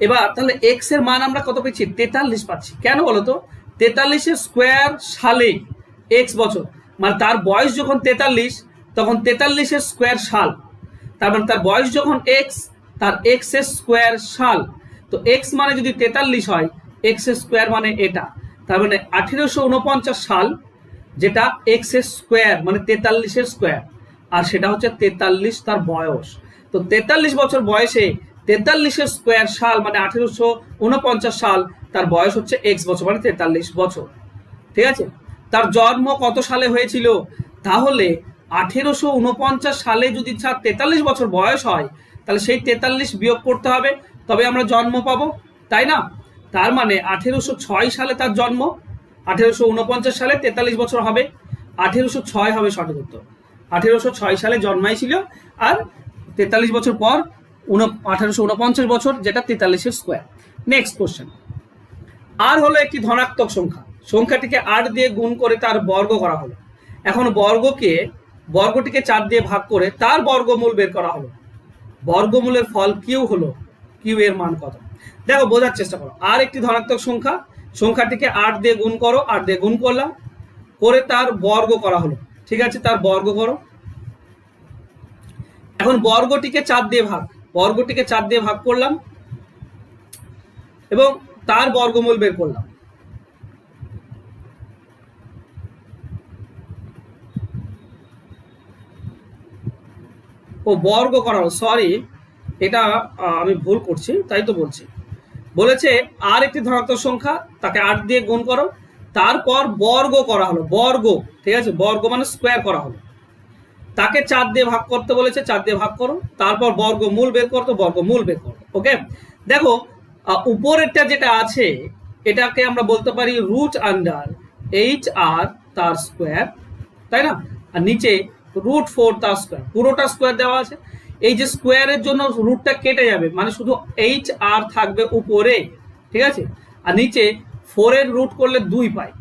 এবার তাহলে এক্স এর মান আমরা কত পেয়েছি? 43 পাচ্ছি। কেন বলতো, 43-এর স্কোয়ার সালে এক্স বছর, মানে তার বয়স যখন 43 তখন 43-এর স্কোয়ার সাল, তার মানে তার বয়স যখন এক্স, তার এক্স এর স্কোয়ার সাল, তো এক্স মানে যদি 43 হয়, এক্স এর স্কোয়ার মানে এটা, তার মানে 1849 সাল, যেটা এক্স এর স্কোয়ার মানে 43-এর স্কোয়ার, আর সেটা হচ্ছে 43 তার বয়স। তো 43 বছর বয়সে 43-এর স্কোয়ার সাল মানে 1849 সাল, তার বয়স হচ্ছে এক্স বছর মানে 43 বছর, ঠিক আছে। তার জন্ম কত সালে হয়েছিল? তাহলে 1849 সালে যদি 43 বছর বয়স হয়, তাহলে সেই 43 বিয়োগ করতে হবে, তবে আমরা জন্ম পাবো, তাই না? তার মানে 1806 সালে তার জন্ম, 1849 সালে 43 বছর হবে, 1806 হবে সঠিক উত্তর। 1806 সালে জন্মাইছিল, আর 43 বছর পর 1849 বছর, যেটা 43-এর স্কোয়ার। Next question. আর হলো একটি ধনাত্মক সংখ্যা, সংখ্যাটিকে 8 দিয়ে গুণ করে তার বর্গ করা হলো। এখন বর্গটিকে 4 দিয়ে ভাগ করে তার বর্গমূল বের করা হলো। বর্গমূলের ফল কিউ হলো, কিউ এর মান কত? দেখো বোঝার চেষ্টা করো, আর একটি ধনাত্মক সংখ্যা, সংখ্যাটিকে 8 দিয়ে গুণ করো, 8 দিয়ে গুণ করলাম, করে তার বর্গ করা হলো, ঠিক আছে, তার বর্গ করো। এখন বর্গটিকে 4 দিয়ে ভাগ, বর্গটিকে 4 দিয়ে ভাগ করলাম এবং তার বর্গমূল বের করলাম। ও বর্গ করা হলো, সরি এটা আমি ভুল করছি, তাই তো বলছি। বলেছে আর একটি ধনাত্মক সংখ্যা, তাকে 8 দিয়ে গুণ করো, তারপর বর্গ করা হলো, বর্গ, ঠিক আছে, বর্গ মানে স্কোয়ার করা হলো। তাকে 4 দিয়ে ভাগ করতে বলেছে, 4 দিয়ে ভাগ করো, তারপর বর্গমূল বের করতো, বর্গমূল বের করো। ওকে, দেখো উপরেরটা যেটা আছে এটাকে আমরা বলতে পারি রুট আন্ডার এইচ আর তার স্কোয়ার, তাই না, আর নিচে √4 তার স্কোয়ার, পুরোটা স্কোয়ার দেওয়া আছে। এই যে স্কোয়ারের জন্য রুটটা কেটে যাবে, মানে শুধু এইচ আর থাকবে উপরে, ঠিক আছে, আর নিচে 4 এর রুট করলে 2 পাই,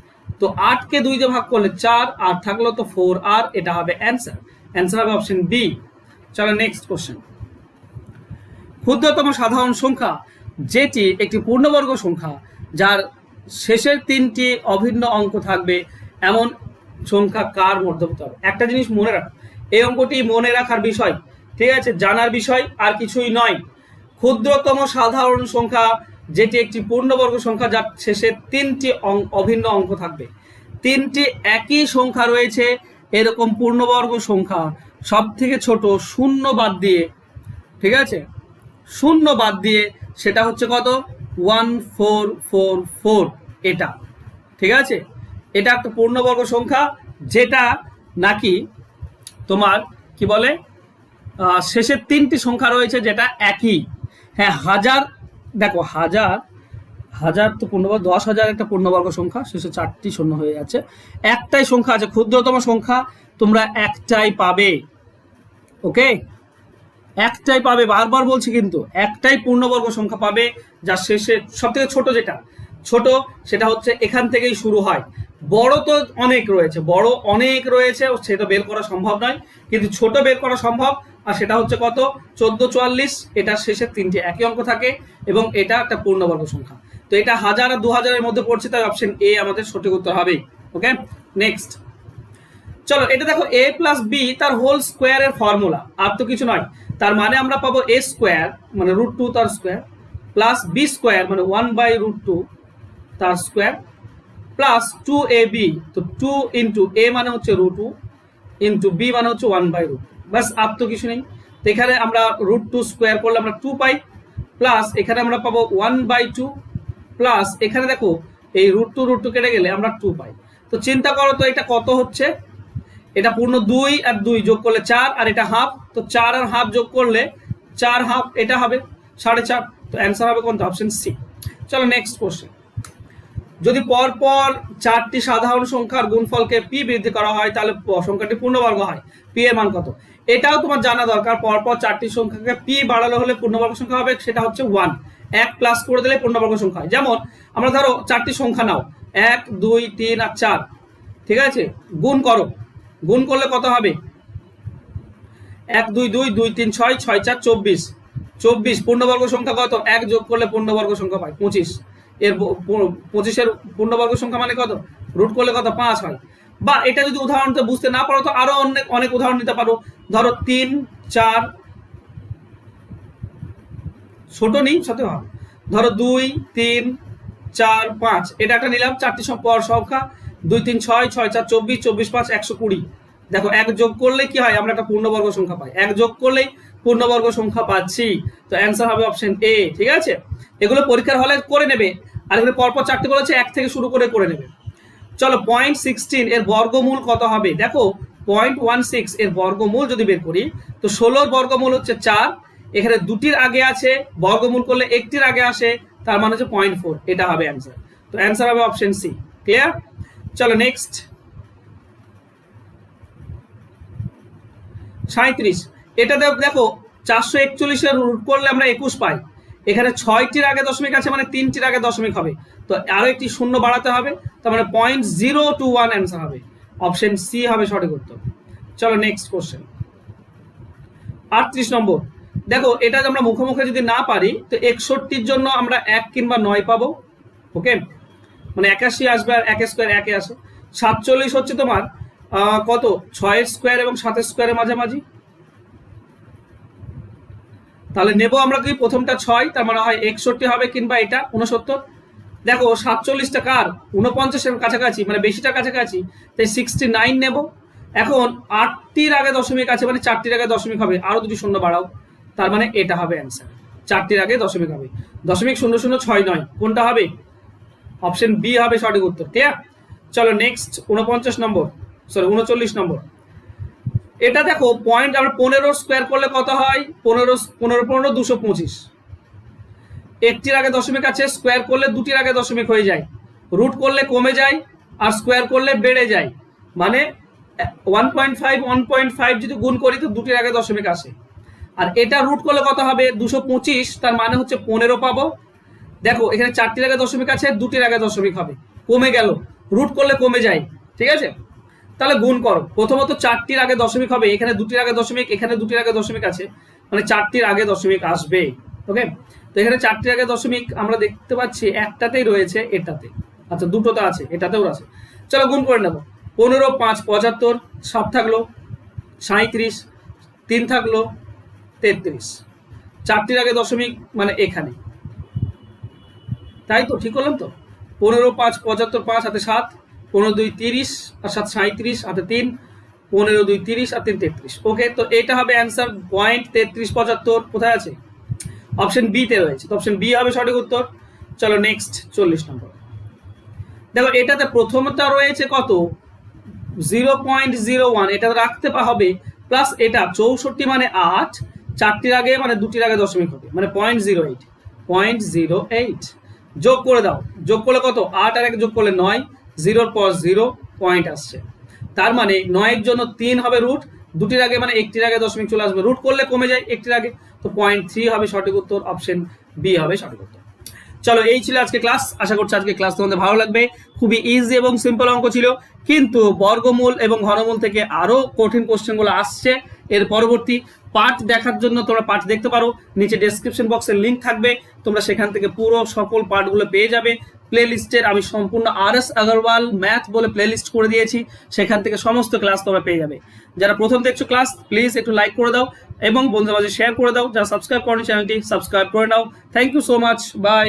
তো 8 কে 2 দিয়ে ভাগ করলে 4, আর থাকলো তো 4 আর, এটা হবে অ্যান্সার। অ্যান্সার হবে অপশন বি। চলো নেক্সট কোশ্চেন। ক্ষুদ্রতম সাধারণ সংখ্যা যেটি একটি পূর্ণবর্গ সংখ্যা যার শেষের 3টি অভিন্ন অঙ্ক থাকবে এমন সংখ্যা কার মধ্যবর্তী হবে? একটা জিনিস মনে রাখ, এই অঙ্কটি মনে রাখার বিষয়, ঠিক আছে, জানার বিষয়, আর কিছুই নয়। ক্ষুদ্রতম সাধারণ সংখ্যা যেটি একটি পূর্ণবর্গ সংখ্যা যার শেষে 3টি অভিন্ন অঙ্ক থাকবে। 3টি একই সংখ্যা রয়েছে, এরকম পূর্ণবর্গ সংখ্যা সব থেকে ছোট শূন্য বাদ দিয়ে, ঠিক আছে, শূন্য বাদ দিয়ে সেটা হচ্ছে কত? 1444, এটা, ঠিক আছে, এটা একটা পূর্ণবর্গ সংখ্যা যেটা নাকি তোমার কি বলে শেষের 3টি সংখ্যা রয়েছে যেটা একই। হ্যাঁ, হাজার, দেখো হাজার, হাজার তো পূর্ণবর্গ, 10,000 একটা পূর্ণবর্গ সংখ্যা, শেষে 4টি শূন্য হয়ে যাচ্ছে। একটাই সংখ্যা আছে, ক্ষুদ্রতম সংখ্যা তোমরা একটাই পাবে। ওকে, একটাই পাবে, বারবার বলছি কিন্তু, একটাই পূর্ণবর্গ সংখ্যা পাবে যার শেষে সব থেকে ছোট যেটা ছোট সেটা হচ্ছে এখান থেকেই শুরু হয়। বড় তো অনেক রয়েছে, বড় অনেক রয়েছে, সেটা বের করা সম্ভব নয়, কিন্তু ছোট বের করা সম্ভব। আর সেটা হচ্ছে কত? 1444, এটা শেষের 3টি একই অঙ্ক থাকে এবং এটা একটা পূর্ণবর্গ সংখ্যা। তো এটা 1000 আর 2000 এর মধ্যে পড়ছে, তাই অপশন এ আমাদের সঠিক উত্তর হবে। ওকে, নেক্সট চলো, এটা দেখো a প্লাস বি তার হোল স্কোয়ারের ফর্মুলা, আর তো কিছু নয়। তার মানে আমরা পাবো a স্কোয়ার মানে √2 তার স্কোয়ার, প্লাস বি স্কোয়ার মানে 1/√2 তার স্কোয়ার, প্লাস 2ab, তো 2 ইন্টু a মানে হচ্ছে √2 ইন্টু b মানে হচ্ছে 1/√2, বাস, আর তো কিছু নেই। তো এখানে আমরা √2 স্কোয়ার করলে আমরা 2 পাই, প্লাস এখানে আমরা পাবো 1/2, প্লাস এখানে দেখো এই √2 কেটে গেলে আমরা 2 পাই। তো চিন্তা করো তো এটা কত হচ্ছে? এটা পূর্ণ 2 আর 2 যোগ করলে 4, আর এটা হাফ, তো 4 আর হাফ যোগ করলে 4 হাফ, এটা হবে 4.5। তো অ্যান্সার হবে কোনটা? Option C. চলো নেক্সট কোশ্চেন। যদি পরপর 4টি সাধারণ সংখ্যার গুণফলকে পি বৃদ্ধি করা হয় তাহলে সংখ্যাটি পূর্ণবর্গ হয়, পি এর মান কত? এটাও তোমার জানা দরকার। পরপর 4টি সংখ্যাকে পি বাড়ানো হলে পূর্ণবর্গ সংখ্যা হবে, সেটা হচ্ছে 1, 1 প্লাস করে দিলে পূর্ণবর্গ সংখ্যা হয়। যেমন আমরা ধরো 4টি সংখ্যা নাও, 1, 2, 3 আর 4, ঠিক আছে, গুণ করো, গুণ করলে কত হবে? 1, 2, 2, 2, 3, 6, 6, 4, 24, 24 পূর্ণবর্গ সংখ্যা কত? 1 যোগ করলে পূর্ণবর্গ সংখ্যা পাই 25, এর 25-এর পূর্ণবর্গ সংখ্যা মানে কত? রুট করলে কত? 5 হয়। বা এটা যদি উদাহরণটা বুঝতে না পারো তো আরো অনেক উদাহরণ নিতে পারো। ধরো 3, 4, ছোট নেই সাথে হবে, ধরো 2, 3, 4, 5, এটা একটা নিলাম, 4টি সংখ্যা 2, 3, 6, 6, 4, 24, 24, 5, 120। দেখো 1 যোগ করলে কি হয়? আমরা একটা পূর্ণবর্গ সংখ্যা পাই, 1 যোগ করলেই পূর্ণবর্গ সংখ্যা পাচ্ছি। তো অ্যান্সার হবে অপশন এ, ঠিক আছে। এগুলো পরীক্ষার হলে করে নেবে, আর এখানে পরপর 4টি বলেছে, 1 থেকে শুরু করে নেবে। চলো 0.16 এর বর্গমূল কত হবে? দেখো 0.16 এর বর্গমূল যদি বের করি তো 16 বর্গমূল হচ্ছে 4, এখানে 2টির আগে আছে, বর্গমূল করলে 1টির আগে আসে, তার মানে হচ্ছে 0.4, এটা হবে অ্যান্সার। তো অ্যান্সার হবে অপশন সি। ক্লিয়ার? চলো নেক্সট 37। এটা দেখো 441 এর রুট করলে আমরা 21 পাই, এখানে 6টির আগে দশমিক আছে মানে 3টির আগে দশমিক হবে, তো আরো একটি শূন্য বাড়াতে হবে, তার মানে 0.021 অ্যান্সার হবে, অপশন সি হবে সঠিক উত্তর। চলো নেক্সট কোশ্চেন 38 নম্বর। দেখো এটা আমরা মুখোমুখি যদি না পারি তো 61-র জন্য আমরা 1 কিংবা 9 পাবো। ওকে, মানে 81 আসবে আর 1 স্কোয়ার 1 আসে। 47 হচ্ছে তোমার কত 6 স্কোয়ার এবং 7 স্কোয়ারের মাঝামাঝি। তাহলে নেব আমরা কি প্রথমটা 6, তার মানে হয় 61 হবে কিংবা এটা 69। দেখো 47টা কার 49-এর কাছাকাছি, মানে বেশিটার কাছাকাছি, তাই 69 নেব। এখন 8টির আগে দশমিক আছে, মানে 4টির আগে দশমিক হবে, আরো দুটি শূন্য বাড়াও, তার মানে এটা হবে অ্যান্সার। 4টির আগে দশমিক হবে, 0.0069 কোনটা হবে? অপশন বি হবে সঠিক উত্তর। ঠিক আছে, চলো নেক্সট 49 নম্বর, সরি 39 নম্বর। এটা দেখো পয়েন্ট আমরা 15 স্কোয়ার করলে কত হয়? 15 225। একটির আগে দশমিক আছে, স্কোয়ার করলে দুটির আগে দশমিক হয়ে যায়, রুট করলে কমে যায় আর স্কোয়ার করলে বেড়ে যায়, মানে 1.5 যদি গুণ করি তো দুটির আগে দশমিক আসে। আর এটা রুট করলে কত হবে? 225, তার মানে হচ্ছে 15 পাবো। দেখো এখানে 4টির আগে দশমিক আছে, দুটির আগে দশমিক হবে, কমে গেল, রুট করলে কমে যায়। ঠিক আছে, তাহলে গুণ করো। প্রথমত 4টির আগে দশমিক হবে, এখানে দুটির আগে দশমিক, এখানে দুটির আগে দশমিক আছে, মানে 4টির আগে দশমিক আসবে। ওকে, তো এখানে 4টির আগে দশমিক আমরা দেখতে পাচ্ছি একটাতেই রয়েছে, এটাতে, আচ্ছা দুটোতে আছে, এটাতেও আছে। চলো গুণ করে নেবো। 15 5 75, 7 থাকলো 37, 3 থাকলো 33, 4টির আগে দশমিক মানে এখানে, তাই তো ঠিক করলাম তো। 15 5 75, 5 হাতে 7, 15 2 30 আর 7 37, হাতে 3, 15 2 30 আর 3 33। ওকে, তো এটা হবে অ্যান্সার। 0.3375 কোথায় আছে? অপশন বি তে রয়েছে, তো অপশন বি হবে সঠিক উত্তর। চলো নেক্সট 40 নম্বর। দেখো এটাতে প্রথমটা রয়েছে কত? 0.01, এটা রাখতে হবে, প্লাস এটা 64 মানে 8, 4টির আগে মানে দুটির আগে দশমিক হবে, মানে 0.08 যোগ করে দাও। যোগ করলে কত? 8 আর 1 যোগ করলে 9, 0 পর 0 পয়েন্ট আসছে, তার মানে 9-এর জন্য 3 হবে রুট, দুটির আগে মানে একটির আগে দশমিক চলে আসবে, রুট করলে কমে যায় একটির আগে, তো 0.3 হবে সঠিক উত্তর। অপশন বি হবে সঠিক উত্তর। চলো এই ছিল আজকে ক্লাস। আশা করছি আজকে ক্লাস তোমাদের ভালো লাগবে। খুবই ইজি এবং সিম্পল অঙ্ক ছিল, কিন্তু বর্গমূল এবং ঘনমূল থেকে আরো কঠিন কোশ্চেনগুলো আসছে। এর পরবর্তী পার্ট দেখার জন্য তোমরা পার্ট দেখতে পারো, নিচে ডেসক্রিপশন বক্সের লিঙ্ক থাকবে, তোমরা সেখান থেকে পুরো সকল পার্টগুলো পেয়ে যাবে। প্লে লিস্টের আমি সম্পূর্ণ RS আগরওয়াল ম্যাথ বলে প্লে লিস্ট করে দিয়েছি, সেখান থেকে সমস্ত ক্লাস তোমরা পেয়ে যাবে। যারা প্রথম দেখছো ক্লাস, প্লিজ একটু লাইক করে দাও এবং বন্ধুদের মাঝে শেয়ার করে দাও। যারা সাবস্ক্রাইব করো চ্যানেলটি সাবস্ক্রাইব করে নাও। Thank you so much, by.